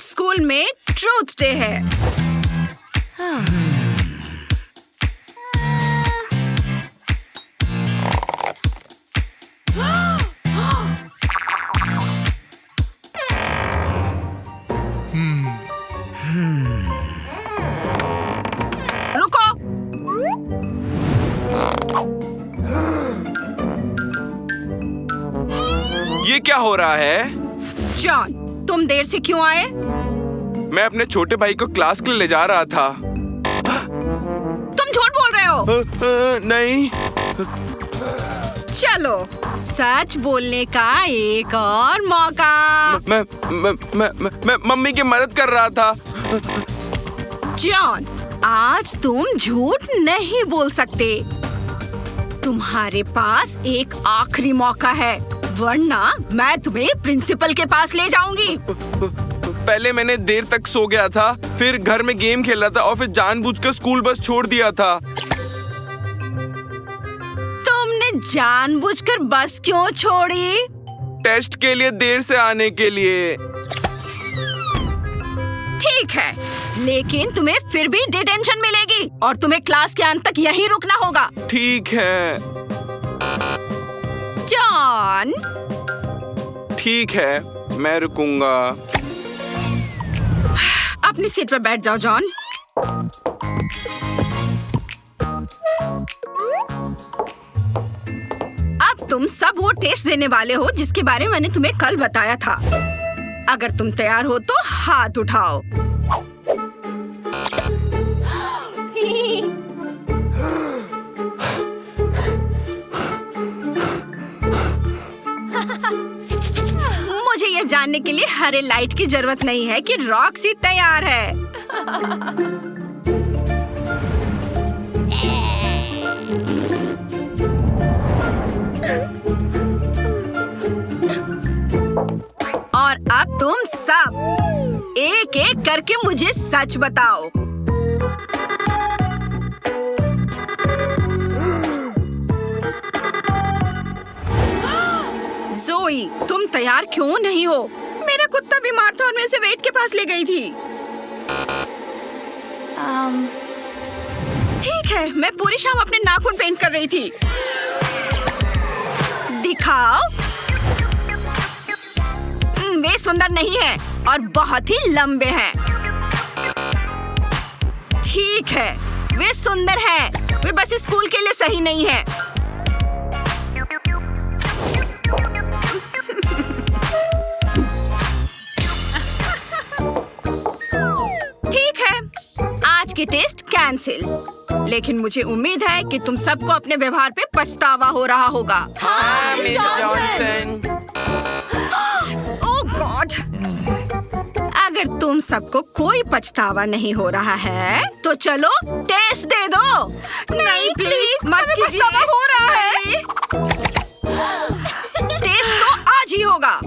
आज स्कूल में truth day है। रुको। ये क्या हो रहा है? जॉन, तुम देर से क्यों आए? मैं अपने छोटे भाई को क्लास के लिए ले जा रहा था। तुम झूठ बोल रहे हो। नहीं। चलो, सच बोलने का एक और मौका। मैं मम्मी की मदद कर रहा था। जॉन, आज तुम झूठ नहीं बोल सकते। तुम्हारे पास एक आखिरी मौका है, वरना मैं तुम्हें प्रिंसिपल के पास ले जाऊंगी। पहले मैंने देर तक सो गया था, फिर घर में गेम खेल रहा था और फिर जानबूझकर स्कूल बस छोड़ दिया था। तुमने जानबूझकर बस क्यों छोड़ी? टेस्ट के लिए देर से आने के लिए। ठीक है, लेकिन तुम्हें फिर भी डिटेंशन मिलेगी और तुम्हें क्लास के अंत तक यहीं रुकना होगा। ठीक है। जॉन। ठीक है, मैं रुकूंगा। अपनी सीट पर बैठ जाओ जॉन। अब तुम सब वो टेस्ट देने वाले हो जिसके बारे में मैंने तुम्हें कल बताया था। अगर तुम तैयार हो तो हाथ उठाओ। मुझे ये जानने के लिए हरे लाइट की जरूरत नहीं है कि रॉक्सी तैयार है। और अब तुम सब एक एक करके मुझे सच बताओ। ज़ोई, तुम तैयार क्यों नहीं हो? मेरा कुत्ता बीमार था और मैं उसे वेट के पास ले गई थी। ठीक है, मैं पूरी शाम अपने नाखून पेंट कर रही थी। दिखाओ। वे सुंदर नहीं है और बहुत ही लंबे हैं। ठीक है, वे सुंदर हैं, वे बस स्कूल के लिए सही नहीं है। ठीक है, आज की टेस्ट कैंसिल। लेकिन मुझे उम्मीद है कि तुम सबको अपने व्यवहार पे पछतावा हो रहा होगा। हाँ, मिस जॉनसन। ओह गॉड! अगर तुम सबको कोई पछतावा नहीं हो रहा है, तो चलो टेस्ट दे दो। नहीं प्लीज, मत कीजिए। पछतावा हो रहा है। टेस्ट तो आज ही होगा।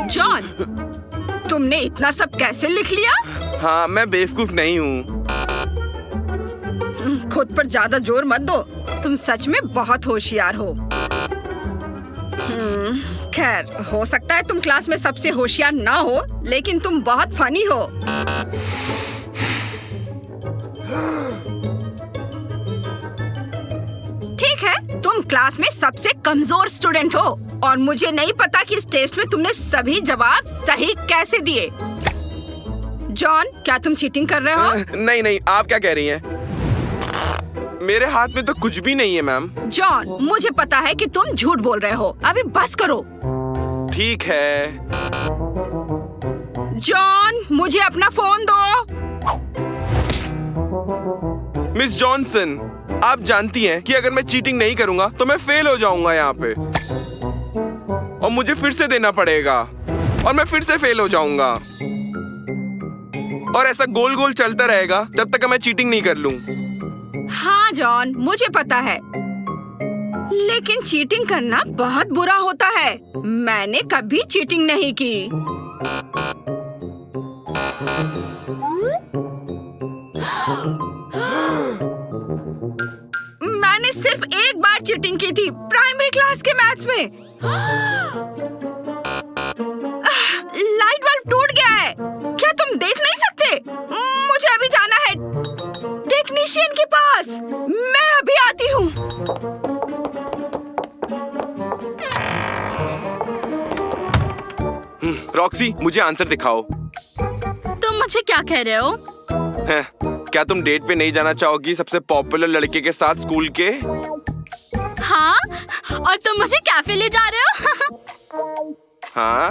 जॉन, तुमने इतना सब कैसे लिख लिया? हाँ, मैं बेवकूफ नहीं हूँ। खुद पर ज्यादा जोर मत दो, तुम सच में बहुत होशियार हो। खैर, हो सकता है तुम क्लास में सबसे होशियार ना हो, लेकिन तुम बहुत फनी हो। ठीक है, तुम क्लास में सबसे कमजोर स्टूडेंट हो और मुझे नहीं पता कि इस टेस्ट में तुमने सभी जवाब सही कैसे दिए। जॉन, क्या तुम चीटिंग कर रहे हो? नहीं नहीं, आप क्या कह रही हैं? मेरे हाथ में तो कुछ भी नहीं है मैम। जॉन, मुझे पता है कि तुम झूठ बोल रहे हो। अभी बस करो। ठीक है। जॉन, मुझे अपना फोन दो। मिस जॉनसन, आप जानती हैं कि अगर मैं चीटिंग नहीं करूंगा तो मैं फेल हो जाऊंगा यहाँ पे और मुझे फिर से देना पड़ेगा और मैं फिर से फेल हो जाऊंगा और ऐसा गोल गोल चलता रहेगा जब तक मैं चीटिंग नहीं कर लूं। हाँ जॉन, मुझे पता है। लेकिन चीटिंग करना बहुत बुरा होता है। मैंने कभी चीटिंग नहीं की। मैंने सिर्फ एक बार चीटिंग की थी, प्राइमरी क्लास के मैथ्स में। लाइट बल्ब टूट गया है। क्या तुम देख नहीं सकते? मुझे अभी जाना है टेक्नीशियन के पास। मैं अभी आती हूँ। रॉक्सी, मुझे आंसर दिखाओ। तुम मुझे क्या कह रहे हो? क्या तुम डेट पे नहीं जाना चाहोगी सबसे पॉपुलर लड़के के साथ स्कूल के? हाँ, और तुम मुझे कैफे ले जा रहे हो? हाँ।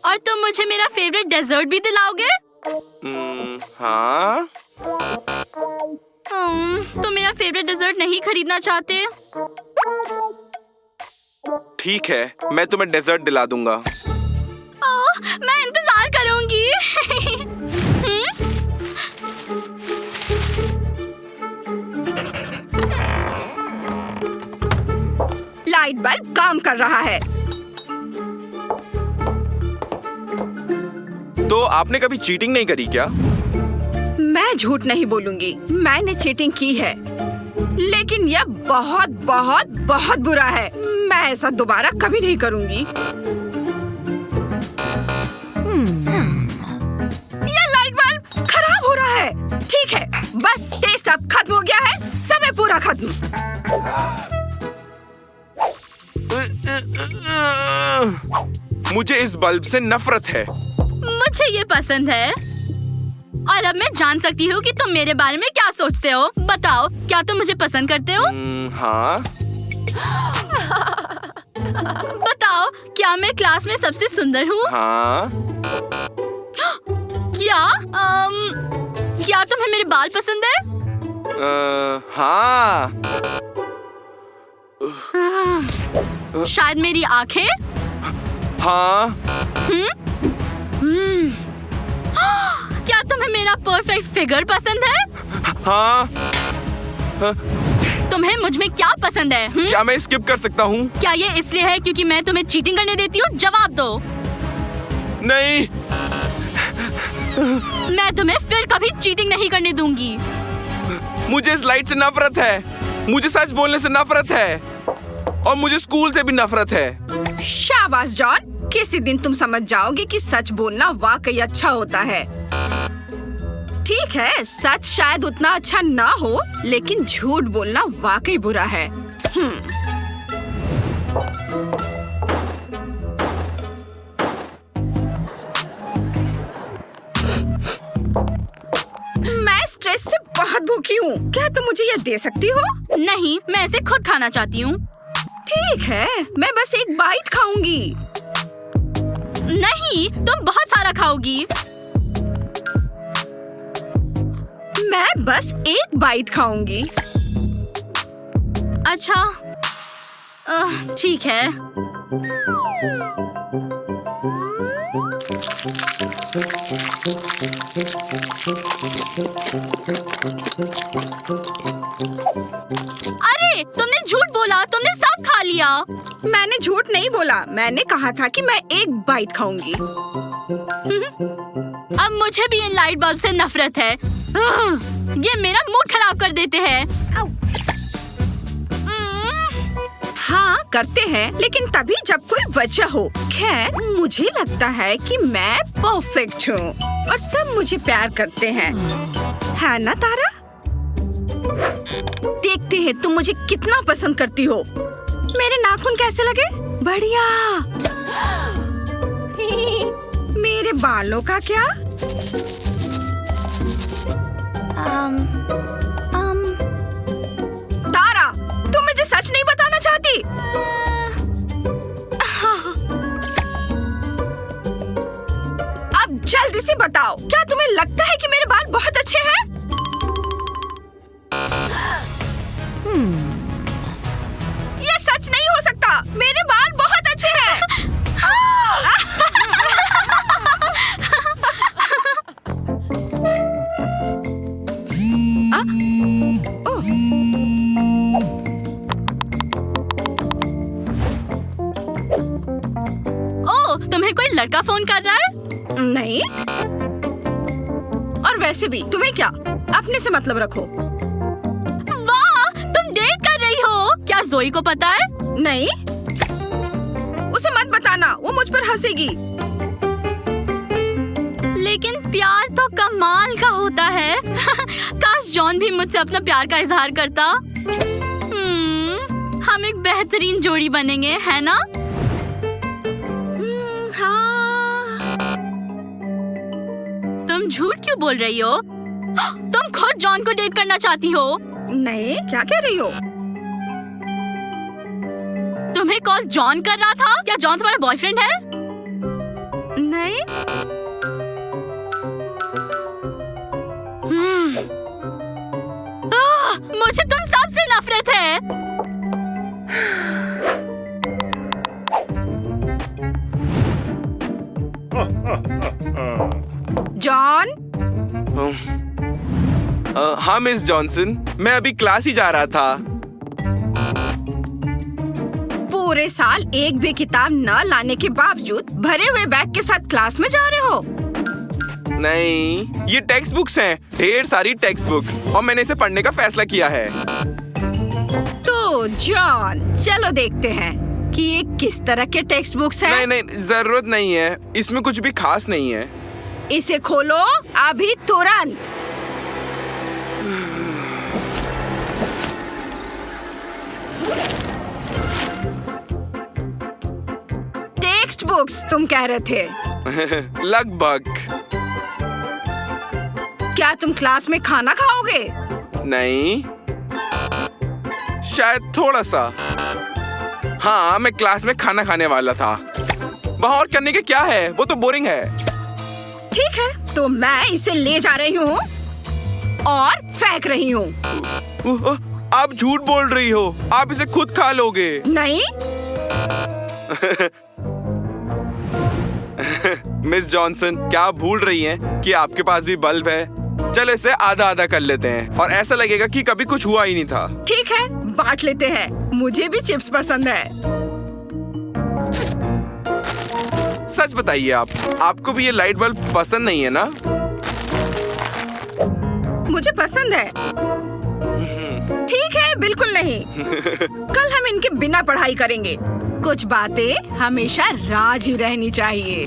और तुम मुझे मेरा फेवरेट डेजर्ट भी दिलाओगे? हाँ। तुम मेरा फेवरेट डेजर्ट नहीं खरीदना चाहते? ठीक है, मैं तुम्हें डेजर्ट दिला दूंगा। ओह, मैं इंतजार करूंगी। लाइट बल्ब काम कर रहा है। तो आपने कभी चीटिंग नहीं करी क्या? मैं झूठ नहीं बोलूंगी, मैंने चीटिंग की है, लेकिन यह बहुत बहुत बहुत बुरा है। मैं ऐसा दोबारा कभी नहीं करूंगी। यह लाइट बल्ब खराब हो रहा है। ठीक है, बस टेस्ट अब खत्म हो गया है, समय पूरा खत्म। मुझे इस बल्ब से नफरत है। मुझे ये पसंद है। और अब मैं जान सकती हूँ कि तुम मेरे बारे में क्या सोचते हो। बताओ, क्या तुम मुझे पसंद करते हो? हाँ। बताओ, क्या मैं क्लास में सबसे सुंदर हूँ? हाँ। क्या तुम्हें मेरे बाल पसंद है? हाँ। शायद मेरी आँखें? हाँ। क्या तुम्हें मेरा परफेक्ट फिगर पसंद है? हाँ। तुम्हें मुझ में क्या पसंद है? क्या मैं स्किप कर सकता हूँ? क्या ये इसलिए है क्योंकि मैं तुम्हें चीटिंग करने देती हूँ? जवाब दो। नहीं। मैं तुम्हें फिर कभी चीटिंग नहीं करने दूंगी। मुझे इस लाइट से नफरत है। मुझे सच बोलने से नफरत है, और मुझे स्कूल से भी नफरत है। शाबाश जॉन, किसी दिन तुम समझ जाओगे कि सच बोलना वाकई अच्छा होता है। ठीक है, सच शायद उतना अच्छा ना हो, लेकिन झूठ बोलना वाकई बुरा है। मैं स्ट्रेस से बहुत भूखी हूँ। क्या तुम मुझे यह दे सकती हो? नहीं, मैं इसे खुद खाना चाहती हूँ। ठीक है, मैं बस एक बाइट खाऊंगी। नहीं, तुम बहुत सारा खाओगी। मैं बस एक बाइट खाऊंगी। अच्छा, ठीक है। अरे, तुमने झूठ बोला, तुमने सब खा लिया। मैंने झूठ नहीं बोला, मैंने कहा था कि मैं एक बाइट खाऊंगी। अब मुझे भी इन लाइट बल्ब से नफरत है। ये मेरा मूड खराब कर देते हैं। हाँ, करते हैं, लेकिन तभी जब कोई वजह हो। खैर, मुझे लगता है कि मैं परफेक्ट हूँ और सब मुझे प्यार करते हैं, है ना तारा? देखते हैं तुम मुझे कितना पसंद करती हो। मेरे नाखून कैसे लगे? बढ़िया। मेरे बालों का क्या? तारा, तुम मुझे सच नहीं बताना चाहती? अब जल्दी से बताओ, क्या तुम्हें लगता है कि मेरे बाल बहुत अच्छे हैं? ये सच नहीं हो सकता। मेरे बाल बहुत अच्छे हैं। तुम्हें कोई लड़का फोन कर रहा है? नहीं। और वैसे भी तुम्हें क्या, अपने से मतलब रखो। वाह, तुम डेट कर रही हो? क्या जोई को पता है? नहीं, उसे मत बताना, वो मुझ पर हंसेगी। लेकिन प्यार तो कमाल का होता है। काश जॉन भी मुझसे अपना प्यार का इजहार करता। हम एक बेहतरीन जोड़ी बनेंगे, है ना? हाँ। तुम झूठ क्यों बोल रही हो? तुम खुद जॉन को डेट करना चाहती हो? नहीं, क्या कह रही हो? तुम्हें कॉल जॉन कर रहा था? क्या जॉन तुम्हारा बॉयफ्रेंड है? नहीं। मुझे तुम सबसे नफरत है। जॉन। हाँ मिस जॉनसन, मैं अभी क्लास ही जा रहा था। पूरे साल एक भी किताब न लाने के बावजूद भरे हुए बैग के साथ क्लास में जा रहे हो? नहीं, ये टेक्स्ट बुक्स हैं, ढेर सारी टेक्स्ट बुक्स, और मैंने इसे पढ़ने का फैसला किया है। तो जॉन, चलो देखते हैं कि ये किस तरह के टेक्स्ट बुक्स हैं। नहीं, जरूरत नहीं है, इसमें कुछ भी खास नहीं है। इसे खोलो अभी, तुरंत। टेक्स्ट बुक्स तुम कह रहे थे? लगभग। क्या तुम क्लास में खाना खाओगे? नहीं, शायद थोड़ा सा। हाँ, मैं क्लास में खाना खाने वाला था। वहाँ और करने के क्या है, वो तो बोरिंग है। ठीक है, तो मैं इसे ले जा रही हूँ और फेंक रही हूँ। आप झूठ बोल रही हो, आप इसे खुद खा लोगे। नहीं। मिस जॉनसन, क्या आप भूल रही हैं कि आपके पास भी बल्ब है? चलो इसे आधा आधा कर लेते हैं और ऐसा लगेगा कि कभी कुछ हुआ ही नहीं था। ठीक है, बांट लेते हैं। मुझे भी चिप्स पसंद है। सच बताइए, आपको भी ये लाइट बल्ब पसंद नहीं है ना? मुझे पसंद है। ठीक है, बिल्कुल नहीं। कल हम इनके बिना पढ़ाई करेंगे। कुछ बातें हमेशा राज ही रहनी चाहिए।